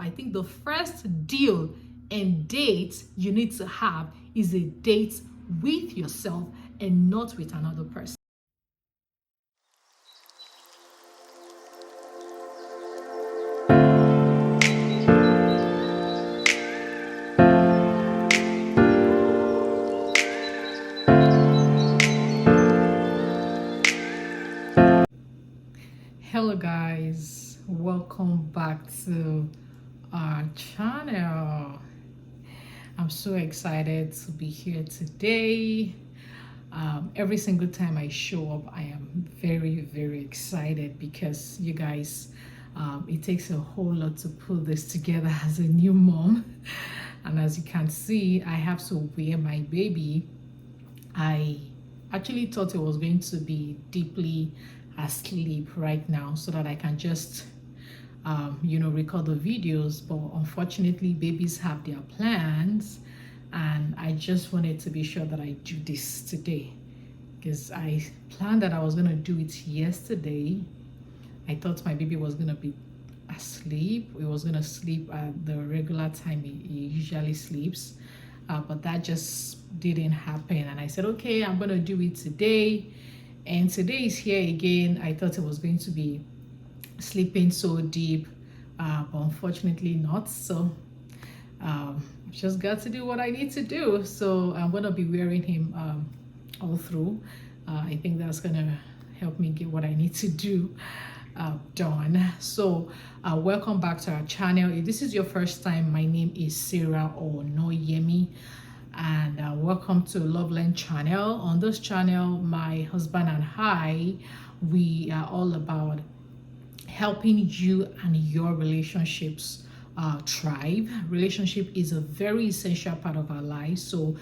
I think the first deal and date you need to have is a date with yourself and not with another person. Hello guys, welcome back to our channel. I'm so excited to be here today. Every single time I show up, I am very excited because you guys, it takes a whole lot to put this together as a new mom. And as you can see, I have to wear my baby. I actually thought it was going to be deeply asleep right now so that I can just record the videos, but unfortunately babies have their plans, and I just wanted to be sure that I do this today because I planned that I was going to do it yesterday. I thought my baby was going to be asleep. It was going to sleep at the regular time he usually sleeps, but that just didn't happen, and I said, okay, I'm going to do it today. And today is here again. I thought it was going to be sleeping so deep, but unfortunately not. So just got to do what I need to do. So I'm gonna be wearing him all through. I think that's gonna help me get what I need to do done. So welcome back to our channel. If this is your first time, my name is Sarah or Noyemi, and welcome to Loveland channel. On this channel, my husband and I, we are all about helping you and your relationships thrive. Relationship is a very essential part of our lives, so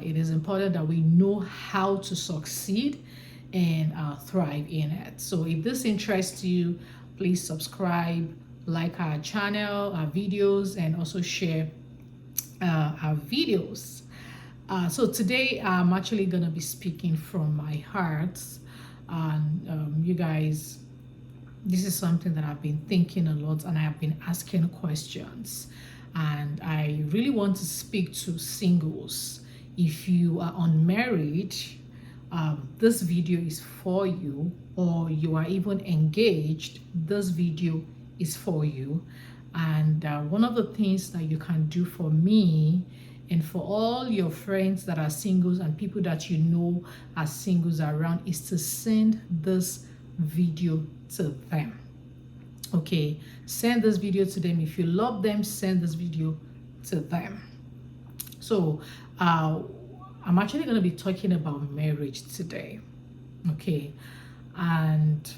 it is important that we know how to succeed and thrive in it. So if this interests you, please subscribe, like our channel, our videos, and also share our videos. So today I'm actually going to be speaking from my heart, and you guys, this is something that I've been thinking a lot, and I have been asking questions, and I really want to speak to singles. If you are unmarried, this video is for you, or you are even engaged, this video is for you. And one of the things that you can do for me and for all your friends that are singles and people that you know are singles around is to send this video to them. Okay, send this video to them. If you love them, send this video to them. So I'm actually going to be talking about marriage today. Okay, and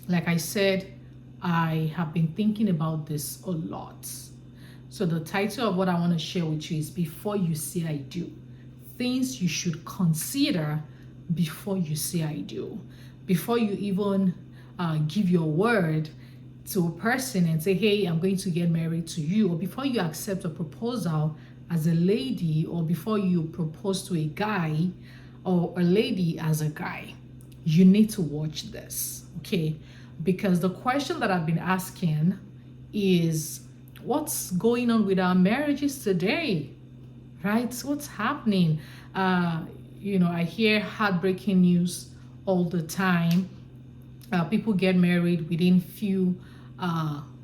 like I said, I have been thinking about this a lot. So the title of what I want to share with you is Before You Say I Do. Things you should consider before you say I do. Before you even give your word to a person and say, hey, I'm going to get married to you, or before you accept a proposal as a lady, or before you propose to a guy or a lady as a guy, you need to watch this, okay? Because the question that I've been asking is, what's going on with our marriages today, right? What's happening? I hear heartbreaking news all the time. People get married within few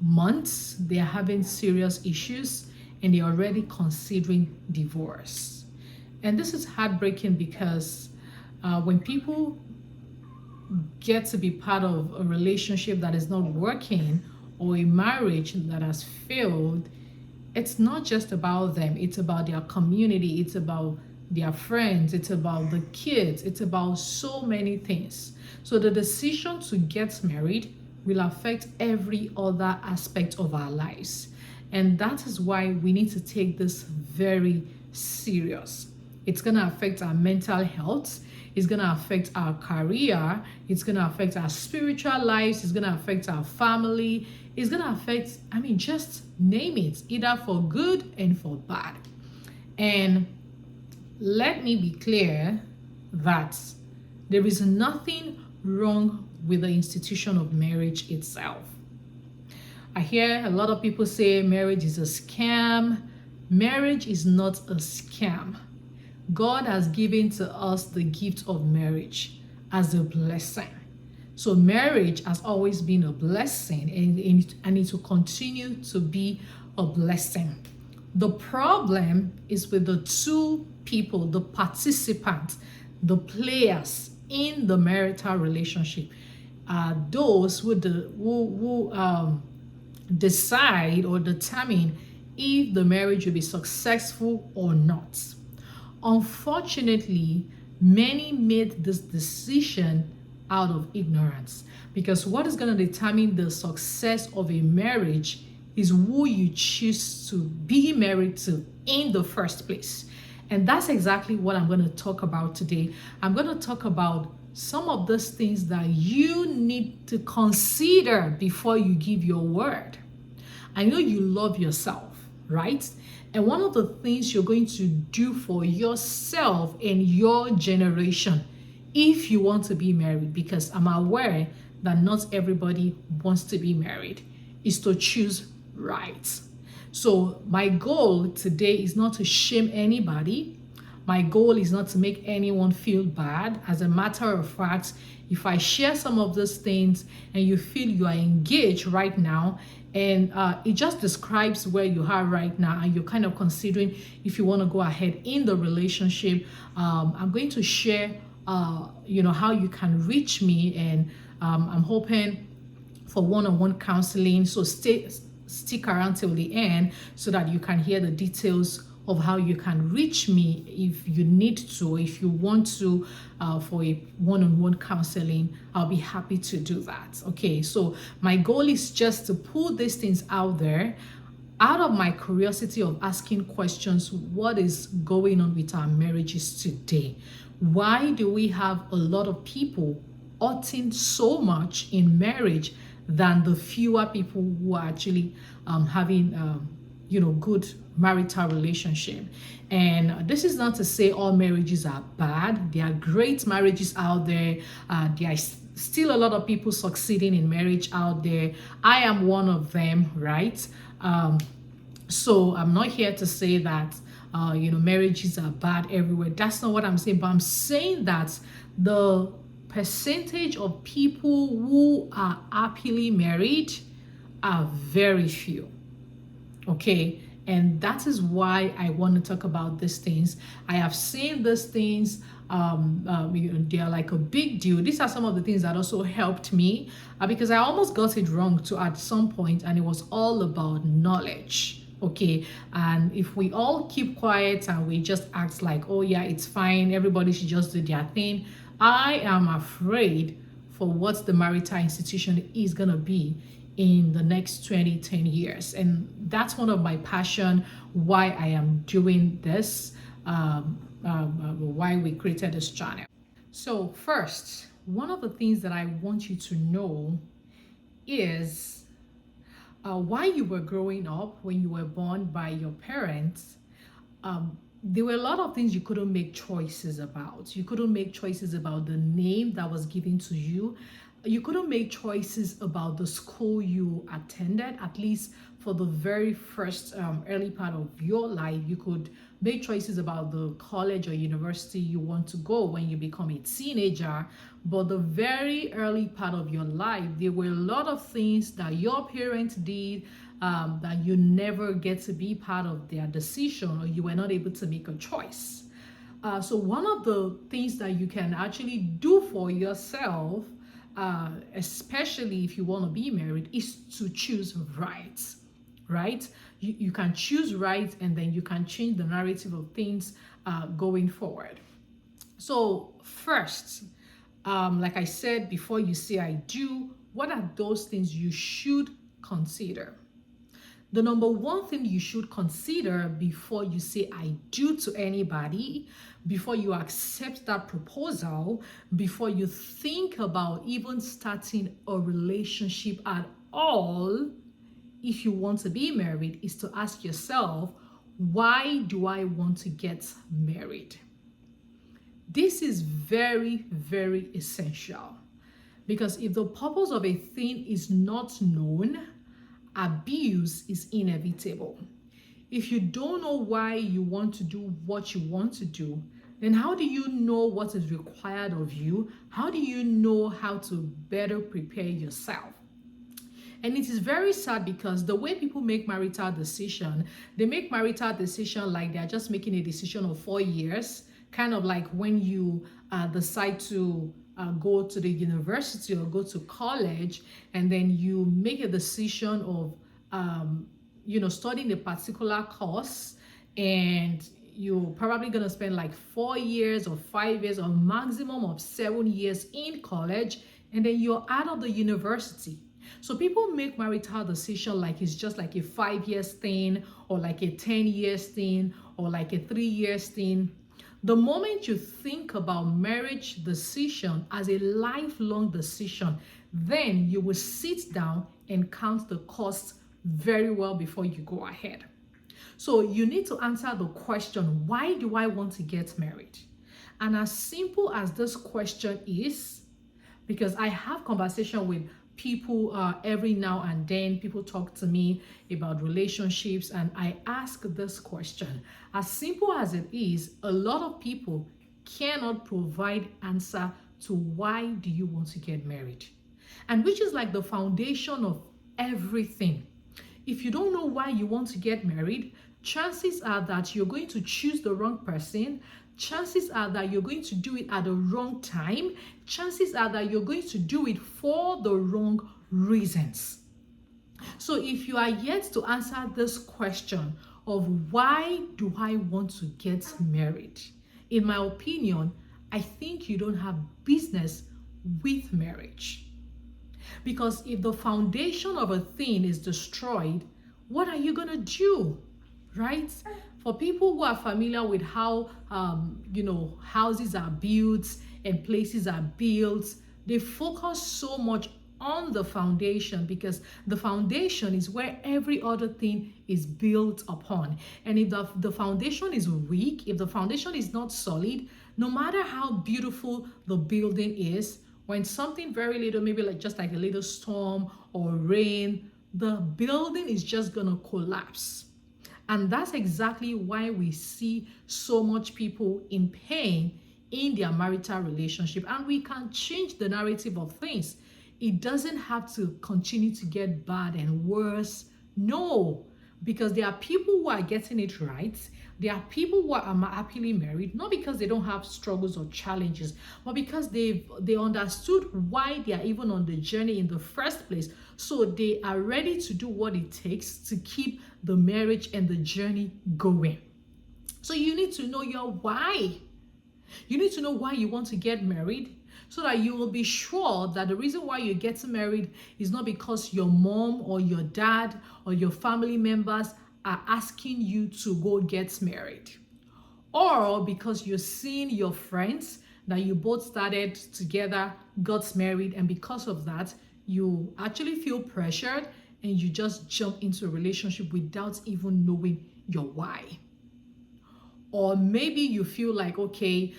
months, they're having serious issues and they're already considering divorce. And this is heartbreaking because when people get to be part of a relationship that is not working, or a marriage that has failed, it's not just about them, it's about their community, it's about their friends, it's about the kids, it's about so many things. So the decision to get married will affect every other aspect of our lives, and that is why we need to take this very serious. It's going to affect our mental health, it's going to affect our career, it's going to affect our spiritual lives, it's going to affect our family, it's going to affect, just name it, either for good and for bad. And let me be clear that there is nothing wrong with the institution of marriage itself. I hear a lot of people say marriage is a scam. Marriage is not a scam. God has given to us the gift of marriage as a blessing. So marriage has always been a blessing, and it will continue to be a blessing. The problem is with the two people, the participants, the players in the marital relationship, are those who decide or determine if the marriage will be successful or not. Unfortunately, many made this decision out of ignorance, because what is going to determine the success of a marriage is who you choose to be married to in the first place. And that's exactly what I'm going to talk about today. I'm going to talk about some of those things that you need to consider before you give your word. I know you love yourself, right? And one of the things you're going to do for yourself and your generation, if you want to be married, because I'm aware that not everybody wants to be married, is to choose right. So my goal today is not to shame anybody. My goal is not to make anyone feel bad. As a matter of fact, if I share some of those things and you feel you are engaged right now, and it just describes where you are right now, and you're kind of considering if you want to go ahead in the relationship, I'm going to share how you can reach me, and I'm hoping for one-on-one counseling. So stick around till the end so that you can hear the details of how you can reach me if you need to, if you want to, for a one-on-one counseling. I'll be happy to do that. Okay, so my goal is just to pull these things out there out of my curiosity of asking questions. What is going on with our marriages today? Why do we have a lot of people hurting so much in marriage than the fewer people who are actually having good marital relationship? And this is not to say all marriages are bad. There are great marriages out there. There are still a lot of people succeeding in marriage out there. I am one of them, right? So I'm not here to say that marriages are bad everywhere. That's not what I'm saying. But I'm saying that the percentage of people who are happily married are very few. Okay, and that is why I want to talk about these things. I have seen these things. They are like a big deal. These are some of the things that also helped me, because I almost got it wrong at some point, and it was all about knowledge. Okay, and if we all keep quiet and we just act like, oh yeah, it's fine, everybody should just do their thing, I am afraid for what the marital institution is going to be in the next 10 years. And that's one of my passion, why I am doing this, why we created this channel. So first, one of the things that I want you to know is while you were growing up, when you were born by your parents, there were a lot of things you couldn't make choices about. You couldn't make choices about the name that was given to you. You couldn't make choices about the school you attended, at least for the very first early part of your life. You could make choices about the college or university you want to go when you become a teenager. But the very early part of your life, there were a lot of things that your parents did that you never get to be part of their decision, or you were not able to make a choice. So one of the things that you can actually do for yourself, especially if you want to be married, is to choose right. You can choose right, and then you can change the narrative of things going forward. So first, like I said, before you say I do, what are those things you should consider? The number one thing you should consider before you say I do to anybody, before you accept that proposal, before you think about even starting a relationship at all, if you want to be married, is to ask yourself, why do I want to get married? This is very, very essential, because if the purpose of a thing is not known, abuse is inevitable. If you don't know why you want to do what you want to do, then how do you know what is required of you? How do you know how to better prepare yourself? And it is very sad because the way people make marital decision, they make marital decision like they're just making a decision of 4 years, kind of like when you decide to go to the university or go to college, and then you make a decision of studying a particular course, and you're probably going to spend like 4 years or 5 years or maximum of 7 years in college, and then you're out of the university. So people make marital decision like it's just like a 5 years thing, or like a 10 years thing, or like a 3 years thing. The moment you think about marriage decision as a lifelong decision, then you will sit down and count the costs very well before you go ahead. So you need to answer the question, why do I want to get married? And as simple as this question is, because I have conversation with people every now and then, people talk to me about relationships, and I ask this question. As simple as it is, a lot of people cannot provide answer to why do you want to get married, and which is like the foundation of everything. If you don't know why you want to get married, chances are that you're going to choose the wrong person. Chances are that you're going to do it at the wrong time. Chances are that you're going to do it for the wrong reasons. So if you are yet to answer this question of why do I want to get married, in my opinion, I think you don't have business with marriage. Because if the foundation of a thing is destroyed, what are you going to do? Right? For people who are familiar with how houses are built and places are built, they focus so much on the foundation, because the foundation is where every other thing is built upon. And if the foundation is weak, if the foundation is not solid, no matter how beautiful the building is, when something very little, maybe like just like a little storm or rain, the building is just gonna collapse. And that's exactly why we see so much people in pain in their marital relationship. And we can change the narrative of things. It doesn't have to continue to get bad and worse. No, because there are people who are getting it right. There are people who are happily married, not because they don't have struggles or challenges, but because they understood why they are even on the journey in the first place. So they are ready to do what it takes to keep the marriage and the journey going. So you need to know your why. You need to know why you want to get married, so that you will be sure that the reason why you're getting married is not because your mom or your dad or your family members are asking you to go get married, or because you're seeing your friends that you both started together, got married, and because of that, you actually feel pressured and you just jump into a relationship without even knowing your why. Or maybe you feel like, okay,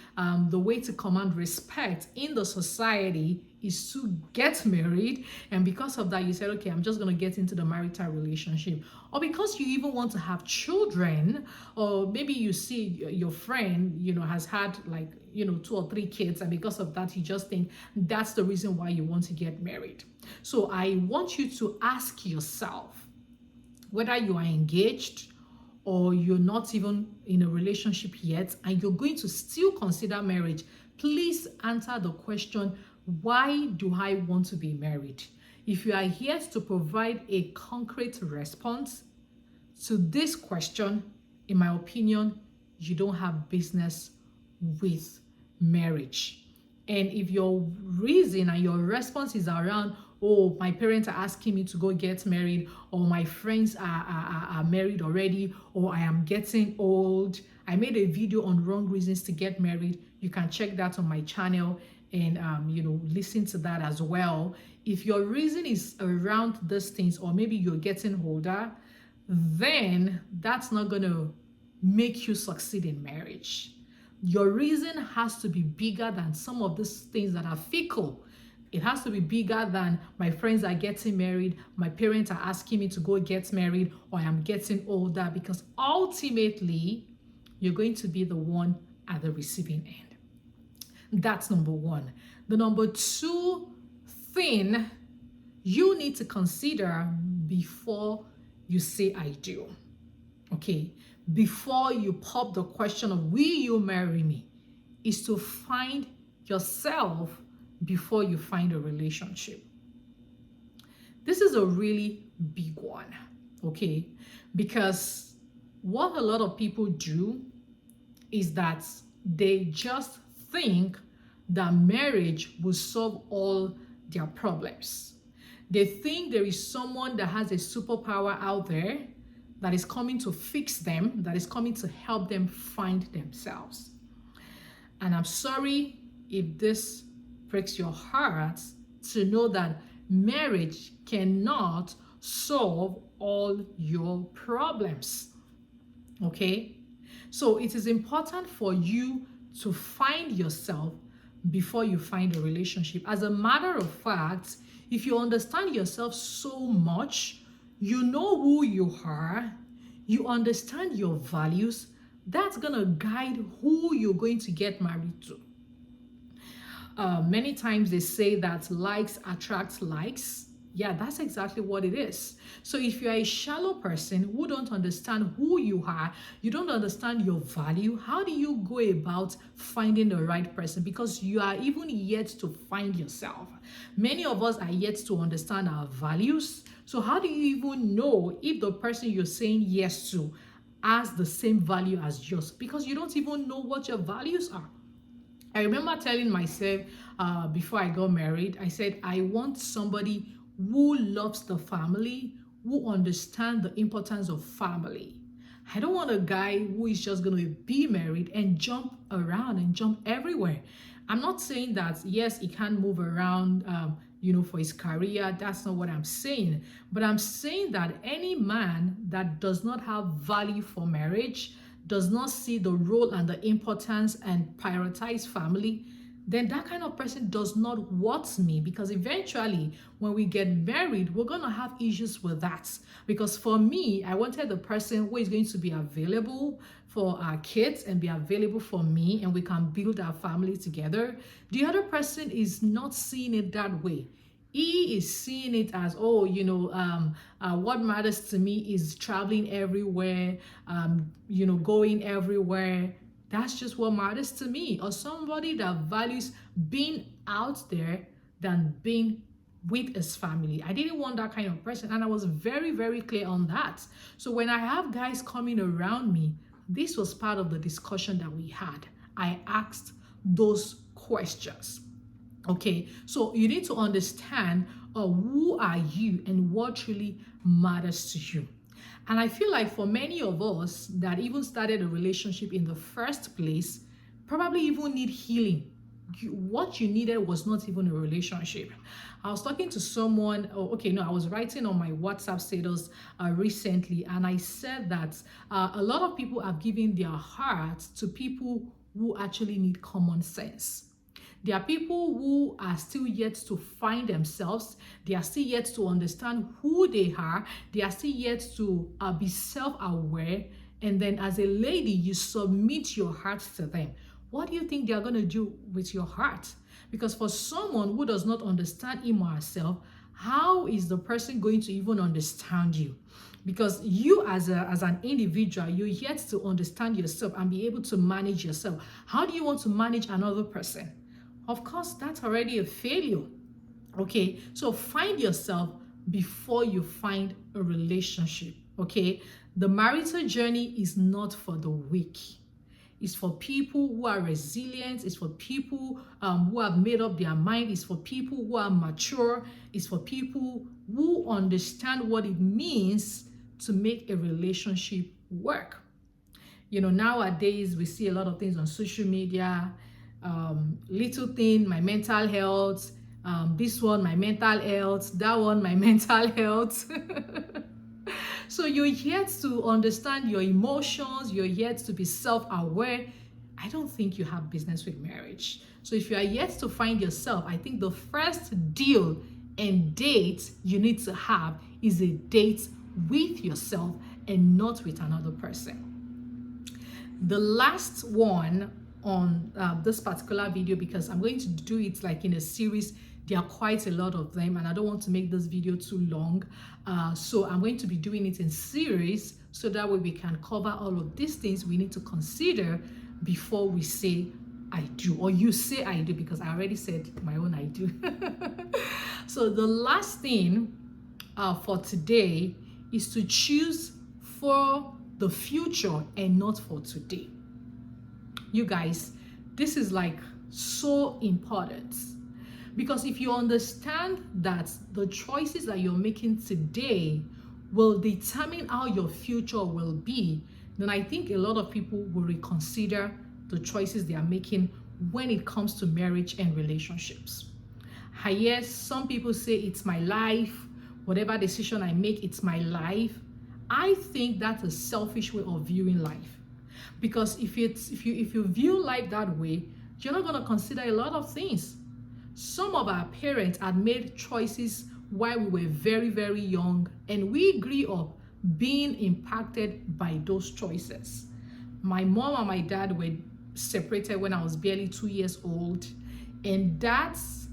the way to command respect in the society is to get married. And because of that, you said, okay, I'm just going to get into the marital relationship. Or because you even want to have children, or maybe you see your friend, has had like, 2 or 3 kids. And because of that, you just think that's the reason why you want to get married. So I want you to ask yourself whether you are engaged, or you're not even in a relationship yet, and you're going to still consider marriage. Please answer the question, why do I want to be married? If you are here to provide a concrete response to this question, in my opinion, you don't have business with marriage. And if your reason and your response is around, oh, my parents are asking me to go get married, or my friends are married already, or I am getting old. I made a video on wrong reasons to get married. You can check that on my channel and listen to that as well. If your reason is around these things, or maybe you're getting older, then that's not going to make you succeed in marriage. Your reason has to be bigger than some of these things that are fickle It has to be bigger than my friends are getting married, my parents are asking me to go get married, or I'm getting older, because ultimately, you're going to be the one at the receiving end. That's number one. The number two thing you need to consider before you say I do, okay, before you pop the question of will you marry me, is to find yourself before you find a relationship. This is a really big one, okay, because what a lot of people do is that they just think that marriage will solve all their problems. They think there is someone that has a superpower out there that is coming to fix them, that is coming to help them find themselves. And I'm sorry if this breaks your heart to know that marriage cannot solve all your problems. Okay? So it is important for you to find yourself before you find a relationship. As a matter of fact, if you understand yourself so much, you know who you are, you understand your values, that's going to guide who you're going to get married to. Many times they say that likes attract likes. Yeah, that's exactly what it is. So if you're a shallow person who don't understand who you are, you don't understand your value, how do you go about finding the right person? Because you are even yet to find yourself. Many of us are yet to understand our values. So how do you even know if the person you're saying yes to has the same value as yours? Because you don't even know what your values are. I remember telling myself before I got married, I said, I want somebody who loves the family, who understands the importance of family. I don't want a guy who is just going to be married and jump around and jump everywhere. I'm not saying that, yes, he can't move around, for his career. That's not what I'm saying. But I'm saying that any man that does not have value for marriage, does not see the role and the importance and prioritize family, then that kind of person does not want me, because eventually when we get married, we're going to have issues with that. Because for me, I wanted the person who is going to be available for our kids and be available for me, and we can build our family together. The other person is not seeing it that way. He is seeing it as, what matters to me is traveling everywhere, going everywhere. That's just what matters to me. Or somebody that values being out there than being with his family. I didn't want that kind of person, and I was very, very clear on that. So when I have guys coming around me, this was part of the discussion that we had. I asked those questions. Okay, so you need to understand who are you and what really matters to you. And I feel like for many of us that even started a relationship in the first place, probably even need healing. What you needed was not even a relationship. I was talking to someone, I was writing on my WhatsApp status recently, and I said that a lot of people have given their hearts to people who actually need common sense. There are people who are still yet to find themselves. They are still yet to understand who they are. They are still yet to be self-aware. And then as a lady, you submit your heart to them. What do you think they are going to do with your heart? Because for someone who does not understand him or herself, how is the person going to even understand you? Because you as an individual, you're yet to understand yourself and be able to manage yourself. How do you want to manage another person? Of course, that's already a failure. Okay, so find yourself before you find a relationship. Okay, the marital journey is not for the weak. It's for people who are resilient. It's for people who have made up their mind. It's for people who are mature. It's for people who understand what it means to make a relationship work. Nowadays we see a lot of things on social media. Little thing, my mental health, this one, my mental health, that one, my mental health. So you're yet to understand your emotions, you're yet to be self-aware. I don't think you have business with marriage. So if you are yet to find yourself, I think the first deal and date you need to have is a date with yourself and not with another person. The last one on this particular video, because I'm going to do it like in a series, there are quite a lot of them and I don't want to make this video too long, so I'm going to be doing it in series so that way we can cover all of these things we need to consider before we say I do, or you say I do, because I already said my own I do. So the last thing for today is to choose for the future and not for today. You guys, this is like so important, because if you understand that the choices that you're making today will determine how your future will be, then I think a lot of people will reconsider the choices they are making when it comes to marriage and relationships. Yes, some people say it's my life, whatever decision I make, it's my life. I think that's a selfish way of viewing life, because if you view life that way, you're not going to consider a lot of things. Some of our parents had made choices while we were very, very young, and we grew up being impacted by those choices. My mom and my dad were separated when I was barely 2 years old, and that's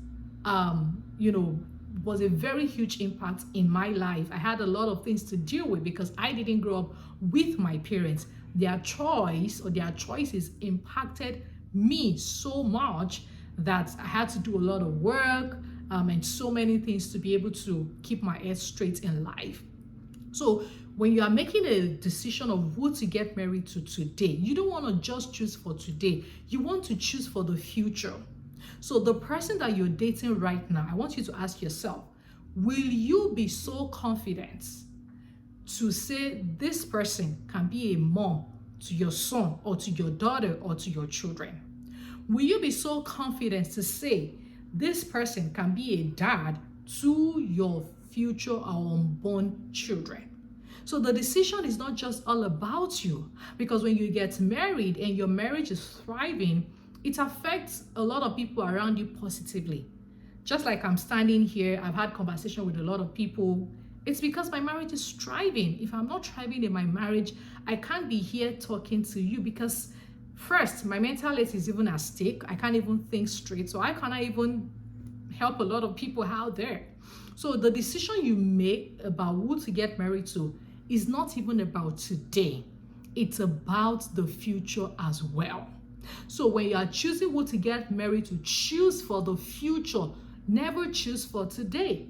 was a very huge impact in my life. I had a lot of things to deal with because I didn't grow up with my parents. Their choice or their choices impacted me so much that I had to do a lot of work and so many things to be able to keep my head straight in life. So when you are making a decision of who to get married to today, you don't want to just choose for today. You want to choose for the future. So the person that you're dating right now, I want you to ask yourself, will you be so confident to say this person can be a mom to your son or to your daughter or to your children? Will you be so confident to say this person can be a dad to your future or unborn children? So the decision is not just all about you, because when you get married and your marriage is thriving, it affects a lot of people around you positively. Just like I'm standing here, I've had conversation with a lot of people. It's because my marriage is thriving. If I'm not thriving in my marriage, I can't be here talking to you, because first, my mental health is even at stake. I can't even think straight. So I cannot even help a lot of people out there. So the decision you make about who to get married to is not even about today. It's about the future as well. So when you are choosing who to get married to, choose for the future. Never choose for today.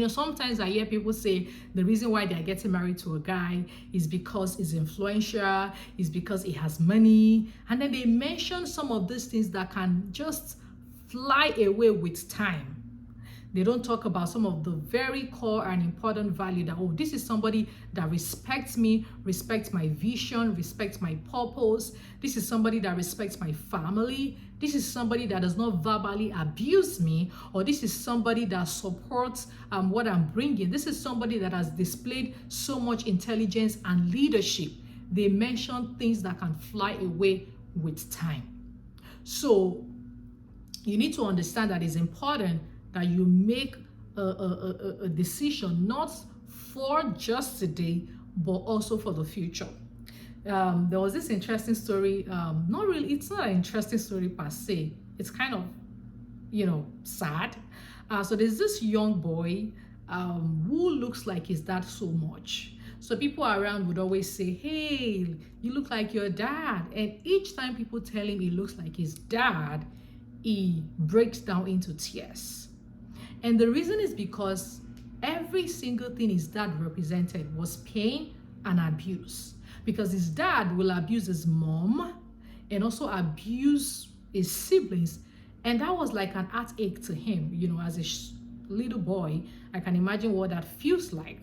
Sometimes I hear people say the reason why they're getting married to a guy is because he's influential, is because he has money. And then they mention some of these things that can just fly away with time. They don't talk about some of the very core and important value that, this is somebody that respects me, respects my vision, respects my purpose. This is somebody that respects my family. This is somebody that does not verbally abuse me, or this is somebody that supports what I'm bringing. This is somebody that has displayed so much intelligence and leadership. They mention things that can fly away with time. So you need to understand that it's important that you make a decision not for just today, but also for the future. There was this interesting story, it's not an interesting story per se. It's kind of, sad. So there's this young boy who looks like his dad so much. So people around would always say, hey, you look like your dad. And each time people tell him he looks like his dad, he breaks down into tears. And the reason is because every single thing his dad represented was pain and abuse. Because his dad will abuse his mom and also abuse his siblings. And that was like an heartache to him. As a little boy, I can imagine what that feels like.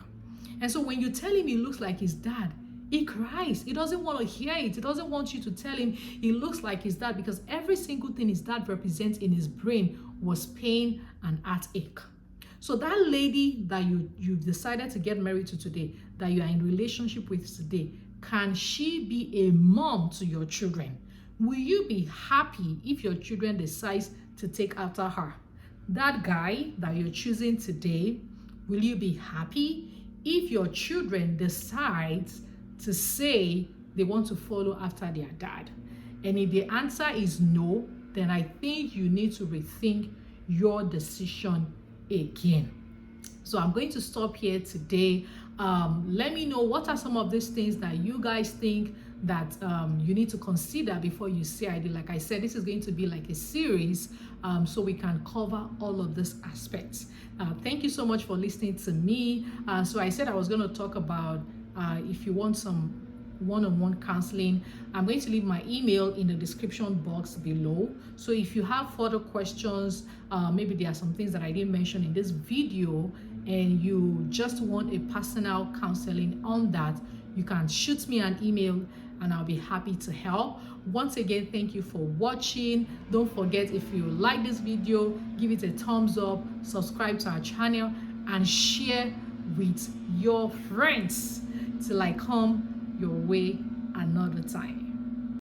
And so when you tell him he looks like his dad, he cries. He doesn't want to hear it. He doesn't want you to tell him he looks like his dad, because every single thing his dad represents in his brain was pain and heartache. So that lady that you decided to get married to today, that you are in relationship with today, can she be a mom to your children? will you be happy if your children decides to take after her? That guy that you're choosing today, will you be happy if your children decides to say they want to follow after their dad? And if the answer is no, then I think you need to rethink your decision again. So I'm going to stop here today. Let me know what are some of these things that you guys think that you need to consider before you say I did. Like I said, this is going to be like a series, so we can cover all of these aspects. Thank you so much for listening to me. So I said I was going to talk about if you want some one-on-one counseling. I'm going to leave my email in the description box below. So if you have further questions, maybe there are some things that I didn't mention in this video and you just want a personal counseling on that, you can shoot me an email and I'll be happy to help. Once again, thank you for watching. Don't forget, if you like this video, give it a thumbs up, subscribe to our channel, and share with your friends till I come your way another time.